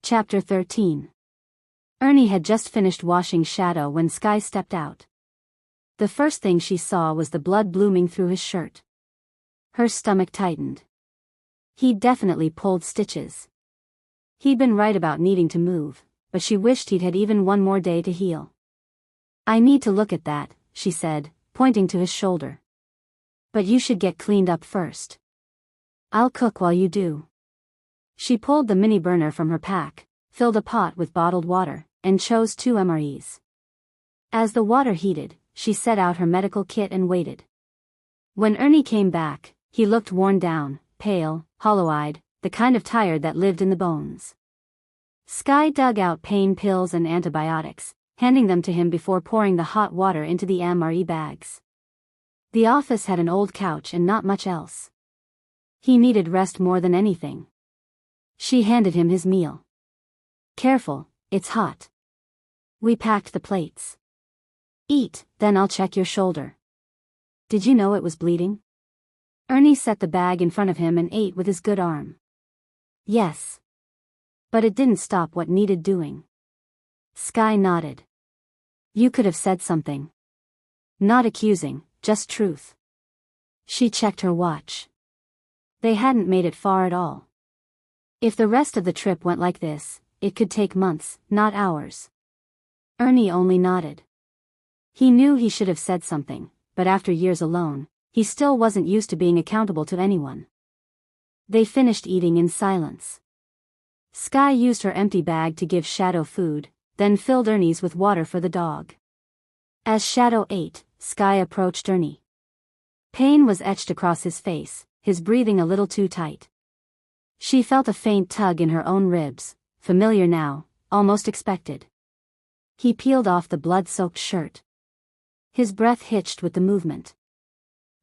Chapter 13. Ernie had just finished washing Shadow when Sky stepped out. The first thing she saw was the blood blooming through his shirt. Her stomach tightened. He'd definitely pulled stitches. He'd been right about needing to move, but she wished he'd had even one more day to heal. "I need to look at that," she said, pointing to his shoulder. "But you should get cleaned up first. I'll cook while you do." She pulled the mini burner from her pack, filled a pot with bottled water, and chose 2 MREs. As the water heated, she set out her medical kit and waited. When Ernie came back, he looked worn down, pale, hollow-eyed, the kind of tired that lived in the bones. Sky dug out pain pills and antibiotics, handing them to him before pouring the hot water into the MRE bags. The office had an old couch and not much else. He needed rest more than anything. She handed him his meal. "Careful, it's hot." "We packed the plates." "Eat, then I'll check your shoulder." "Did you know it was bleeding?" Ernie set the bag in front of him and ate with his good arm. "Yes. But it didn't stop what needed doing." Sky nodded. "You could have said something." Not accusing, just truth. She checked her watch. They hadn't made it far at all. If the rest of the trip went like this, it could take months, not hours. Ernie only nodded. He knew he should have said something, but after years alone, he still wasn't used to being accountable to anyone. They finished eating in silence. Sky used her empty bag to give Shadow food, then filled Ernie's with water for the dog. As Shadow ate, Sky approached Ernie. Pain was etched across his face, his breathing a little too tight. She felt a faint tug in her own ribs, familiar now, almost expected. He peeled off the blood-soaked shirt. His breath hitched with the movement.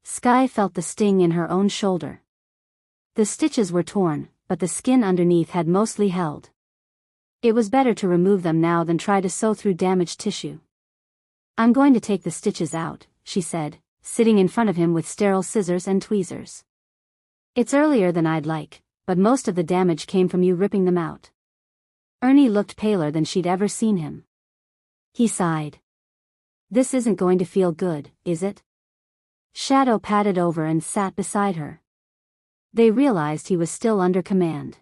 Sky felt the sting in her own shoulder. The stitches were torn, but the skin underneath had mostly held. It was better to remove them now than try to sew through damaged tissue. "I'm going to take the stitches out," she said, sitting in front of him with sterile scissors and tweezers. "It's earlier than I'd like, but most of the damage came from you ripping them out." Ernie looked paler than she'd ever seen him. He sighed. "This isn't going to feel good, is it?" Shadow padded over and sat beside her. They realized he was still under command.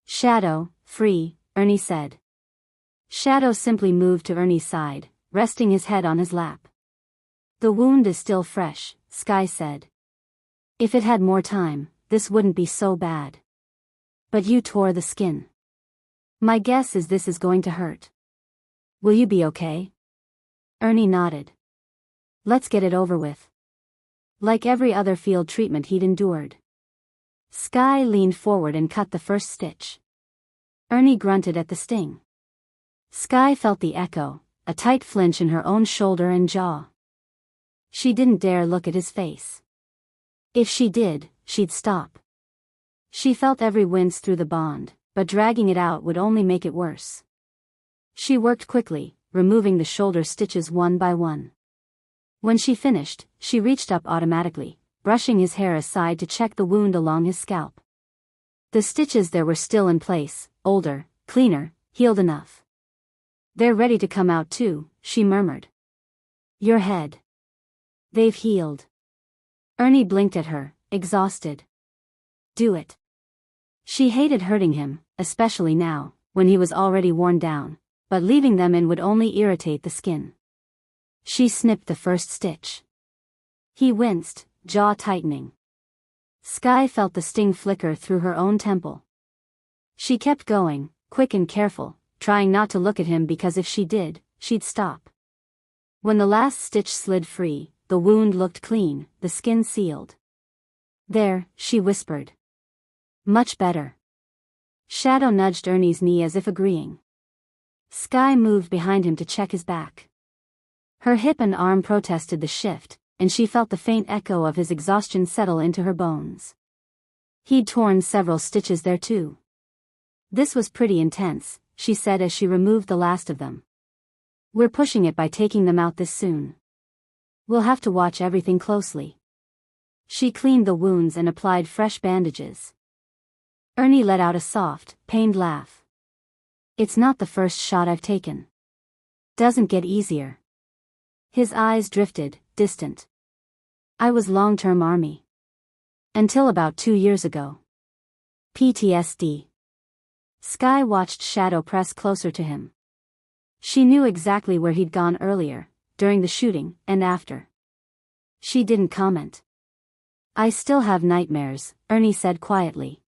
"Shadow, free," Ernie said. Shadow simply moved to Ernie's side, resting his head on his lap. "The wound is still fresh," Sky said. "If it had more time, this wouldn't be so bad. But you tore the skin. My guess is this is going to hurt. Will you be okay?" Ernie nodded. "Let's get it over with." Like every other field treatment he'd endured. Sky leaned forward and cut the first stitch. Ernie grunted at the sting. Sky felt the echo, a tight flinch in her own shoulder and jaw. She didn't dare look at his face. If she did, she'd stop. She felt every wince through the bond, but dragging it out would only make it worse. She worked quickly, removing the shoulder stitches one by one. When she finished, she reached up automatically, brushing his hair aside to check the wound along his scalp. The stitches there were still in place, older, cleaner, healed enough. "They're ready to come out too," she murmured. "Your head. They've healed." Ernie blinked at her, exhausted. "Do it." She hated hurting him, especially now, when he was already worn down, but leaving them in would only irritate the skin. She snipped the first stitch. He winced, jaw tightening. Sky felt the sting flicker through her own temple. She kept going, quick and careful, trying not to look at him because if she did, she'd stop. When the last stitch slid free, the wound looked clean, the skin sealed. "There," she whispered. "Much better." Shadow nudged Ernie's knee as if agreeing. Sky moved behind him to check his back. Her hip and arm protested the shift, and she felt the faint echo of his exhaustion settle into her bones. He'd torn several stitches there too. "This was pretty intense," she said as she removed the last of them. "We're pushing it by taking them out this soon. We'll have to watch everything closely." She cleaned the wounds and applied fresh bandages. Ernie let out a soft, pained laugh. It's not the first shot I've taken. Doesn't get easier. His eyes drifted, distant. I was long-term Army. Until about 2 years ago. PTSD. Sky watched Shadow press closer to him. She knew exactly where he'd gone earlier, during the shooting, and after. She didn't comment. I still have nightmares, Ernie said quietly.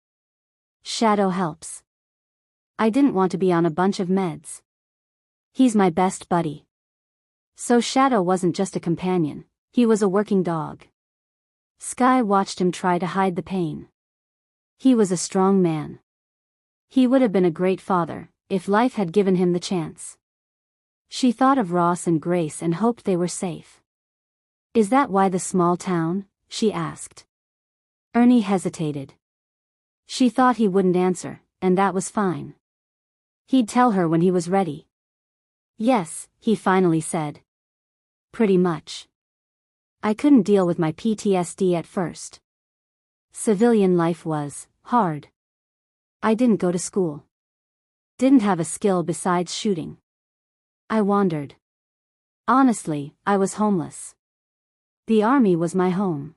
Shadow helps. I didn't want to be on a bunch of meds. He's my best buddy. So Shadow wasn't just a companion, he was a working dog. Sky watched him try to hide the pain. He was a strong man. He would have been a great father, if life had given him the chance. She thought of Ross and Grace and hoped they were safe. Is that why the small town? She asked. Ernie hesitated. She thought he wouldn't answer, and that was fine. He'd tell her when he was ready. Yes, he finally said. Pretty much. I couldn't deal with my PTSD at first. Civilian life was hard. I didn't go to school. Didn't have a skill besides shooting. I wandered. Honestly, I was homeless. The Army was my home.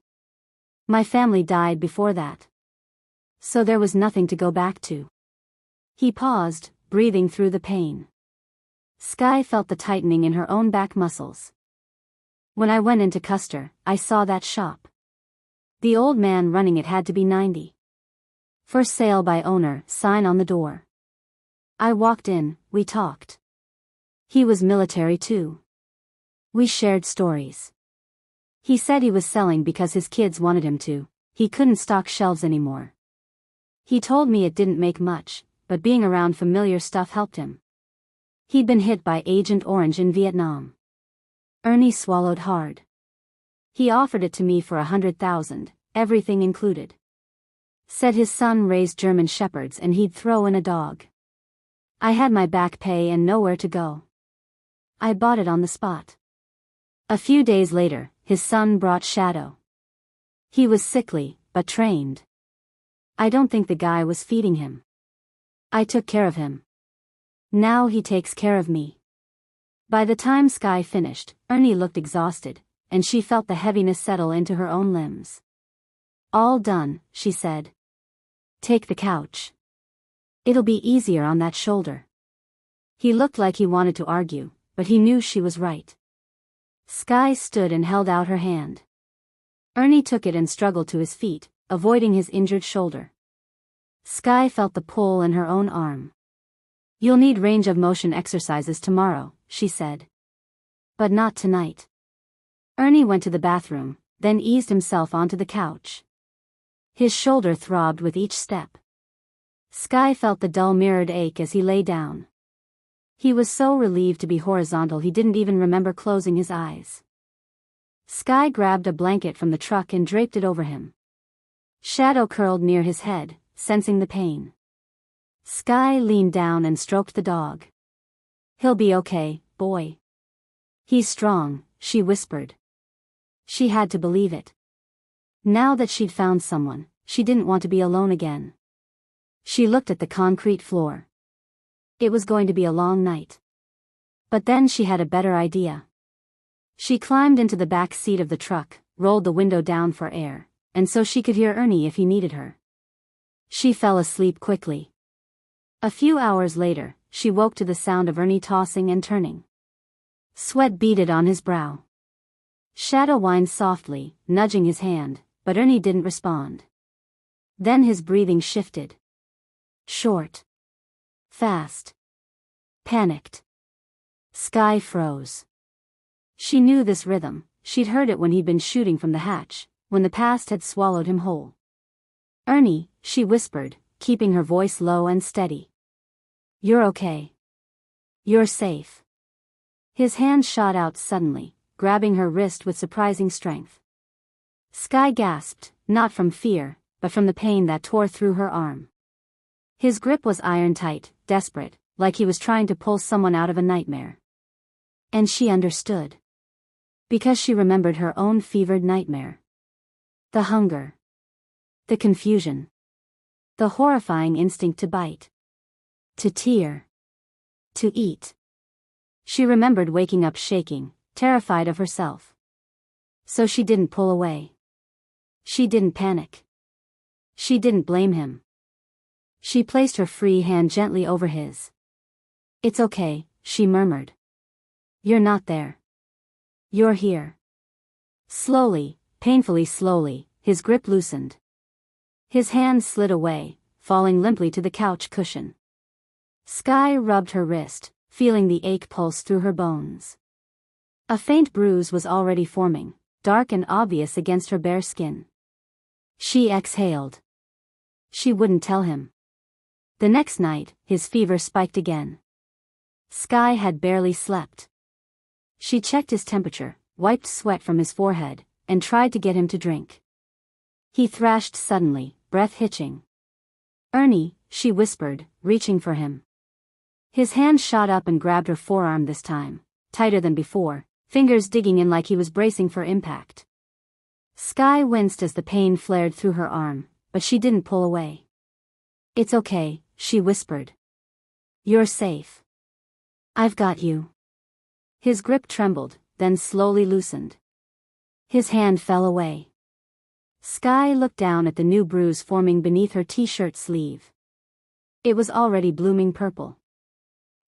My family died before that. So there was nothing to go back to. He paused, breathing through the pain. Sky felt the tightening in her own back muscles. When I went into Custer, I saw that shop. The old man running it had to be 90. For sale by owner, sign on the door. I walked in, we talked. He was military too. We shared stories. He said he was selling because his kids wanted him to, he couldn't stock shelves anymore. He told me it didn't make much, but being around familiar stuff helped him. He'd been hit by Agent Orange in Vietnam. Ernie swallowed hard. He offered it to me for $100,000, everything included. Said his son raised German shepherds and he'd throw in a dog. I had my back pay and nowhere to go. I bought it on the spot. A few days later, his son brought Shadow. He was sickly, but trained. I don't think the guy was feeding him. I took care of him. Now he takes care of me. By the time Sky finished, Ernie looked exhausted, and she felt the heaviness settle into her own limbs. All done, she said. Take the couch. It'll be easier on that shoulder. He looked like he wanted to argue, but he knew she was right. Sky stood and held out her hand. Ernie took it and struggled to his feet, avoiding his injured shoulder. Sky felt the pull in her own arm. You'll need range of motion exercises tomorrow, she said. But not tonight. Ernie went to the bathroom, then eased himself onto the couch. His shoulder throbbed with each step. Sky felt the dull mirrored ache as he lay down. He was so relieved to be horizontal he didn't even remember closing his eyes. Sky grabbed a blanket from the truck and draped it over him. Shadow curled near his head, sensing the pain. Sky leaned down and stroked the dog. He'll be okay, boy. He's strong, she whispered. She had to believe it. Now that she'd found someone, she didn't want to be alone again. She looked at the concrete floor. It was going to be a long night. But then she had a better idea. She climbed into the back seat of the truck, rolled the window down for air, and so she could hear Ernie if he needed her. She fell asleep quickly. A few hours later, she woke to the sound of Ernie tossing and turning. Sweat beaded on his brow. Shadow whined softly, nudging his hand, but Ernie didn't respond. Then his breathing shifted. Short. Fast. Panicked. Sky froze. She knew this rhythm, she'd heard it when he'd been shooting from the hatch, when the past had swallowed him whole. Ernie, she whispered, keeping her voice low and steady. You're okay. You're safe. His hand shot out suddenly, grabbing her wrist with surprising strength. Sky gasped, not from fear, but from the pain that tore through her arm. His grip was iron-tight, desperate, like he was trying to pull someone out of a nightmare. And she understood. Because she remembered her own fevered nightmare. The hunger. The confusion. The horrifying instinct to bite. To tear. To eat. She remembered waking up shaking, terrified of herself. So she didn't pull away. She didn't panic. She didn't blame him. She placed her free hand gently over his. "It's okay," she murmured. "You're not there. You're here." Slowly, painfully slowly, his grip loosened. His hand slid away, falling limply to the couch cushion. Sky rubbed her wrist, feeling the ache pulse through her bones. A faint bruise was already forming, dark and obvious against her bare skin. She exhaled. She wouldn't tell him. The next night, his fever spiked again. Sky had barely slept. She checked his temperature, wiped sweat from his forehead, and tried to get him to drink. He thrashed suddenly, breath hitching. "Ernie," she whispered, reaching for him. His hand shot up and grabbed her forearm this time, tighter than before, fingers digging in like he was bracing for impact. Sky winced as the pain flared through her arm, but she didn't pull away. "It's okay," she whispered. "You're safe. I've got you." His grip trembled, then slowly loosened. His hand fell away. Sky looked down at the new bruise forming beneath her t-shirt sleeve. It was already blooming purple.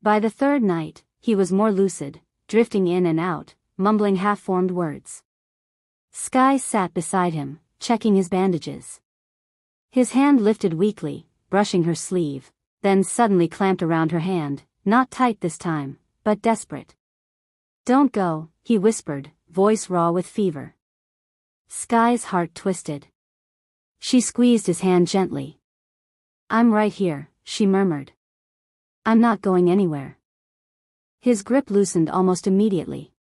By the third night, he was more lucid, drifting in and out, mumbling half-formed words. Sky sat beside him, checking his bandages. His hand lifted weakly, brushing her sleeve, then suddenly clamped around her hand, not tight this time, but desperate. "Don't go," he whispered, voice raw with fever. Sky's heart twisted. She squeezed his hand gently. "I'm right here," she murmured. "I'm not going anywhere." His grip loosened almost immediately.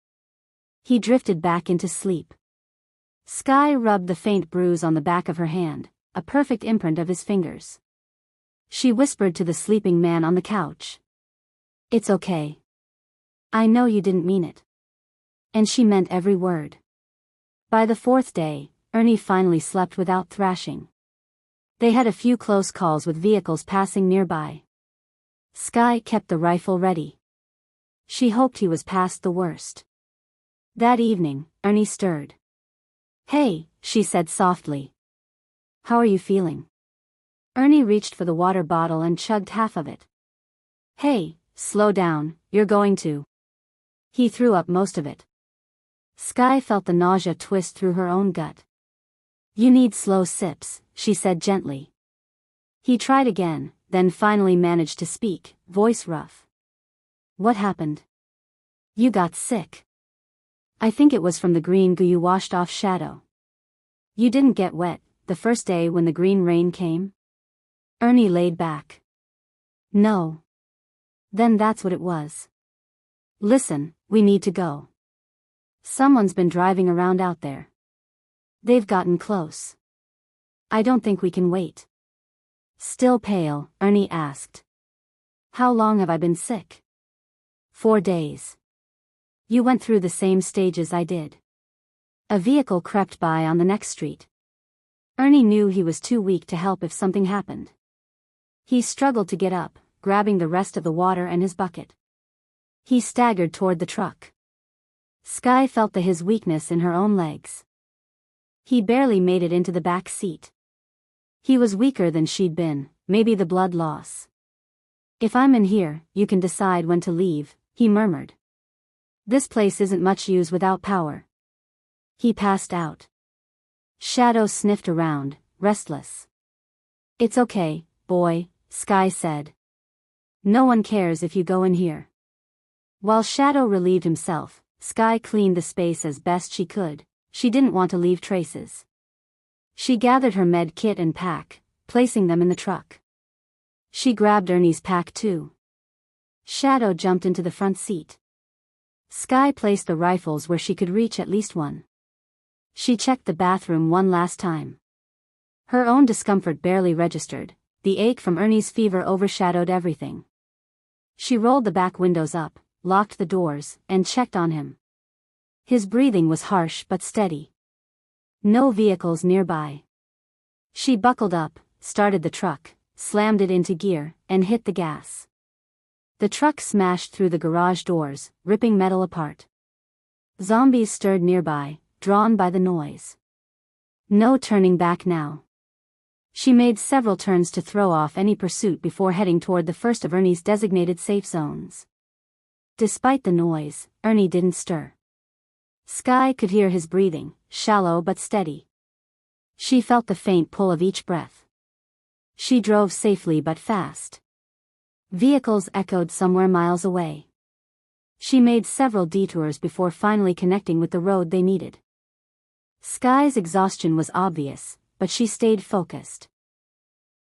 He drifted back into sleep. Sky rubbed the faint bruise on the back of her hand, a perfect imprint of his fingers. She whispered to the sleeping man on the couch. "It's okay. I know you didn't mean it." And she meant every word. By the fourth day, Ernie finally slept without thrashing. They had a few close calls with vehicles passing nearby. Sky kept the rifle ready. She hoped he was past the worst. That evening, Ernie stirred. "Hey," she said softly. "How are you feeling?" Ernie reached for the water bottle and chugged half of it. "Hey, slow down, you're going to." He threw up most of it. Sky felt the nausea twist through her own gut. "You need slow sips," she said gently. He tried again, then finally managed to speak, voice rough. "What happened? You got sick." "I think it was from the green goo you washed off Shadow." "You didn't get wet the first day when the green rain came?" Ernie laid back. "No." "Then that's what it was. Listen, we need to go. Someone's been driving around out there. They've gotten close. I don't think we can wait." Still pale, Ernie asked. "How long have I been sick?" 4 days. "You went through the same stages I did." A vehicle crept by on the next street. Ernie knew he was too weak to help if something happened. He struggled to get up, grabbing the rest of the water and his bucket. He staggered toward the truck. Sky felt his weakness in her own legs. He barely made it into the back seat. He was weaker than she'd been, maybe the blood loss. "If I'm in here, you can decide when to leave," he murmured. "This place isn't much use without power." He passed out. Shadow sniffed around, restless. "It's okay, boy," Sky said. "No one cares if you go in here." While Shadow relieved himself, Sky cleaned the space as best she could. She didn't want to leave traces. She gathered her med kit and pack, placing them in the truck. She grabbed Ernie's pack too. Shadow jumped into the front seat. Sky placed the rifles where she could reach at least one. She checked the bathroom one last time. Her own discomfort barely registered. The ache from Ernie's fever overshadowed everything. She rolled the back windows up, locked the doors, and checked on him. His breathing was harsh but steady. No vehicles nearby. She buckled up, started the truck, slammed it into gear, and hit the gas. The truck smashed through the garage doors, ripping metal apart. Zombies stirred nearby, drawn by the noise. No turning back now. She made several turns to throw off any pursuit before heading toward the first of Ernie's designated safe zones. Despite the noise, Ernie didn't stir. Skye could hear his breathing, shallow but steady. She felt the faint pull of each breath. She drove safely but fast. Vehicles echoed somewhere miles away. She made several detours before finally connecting with the road they needed. Skye's exhaustion was obvious, but she stayed focused.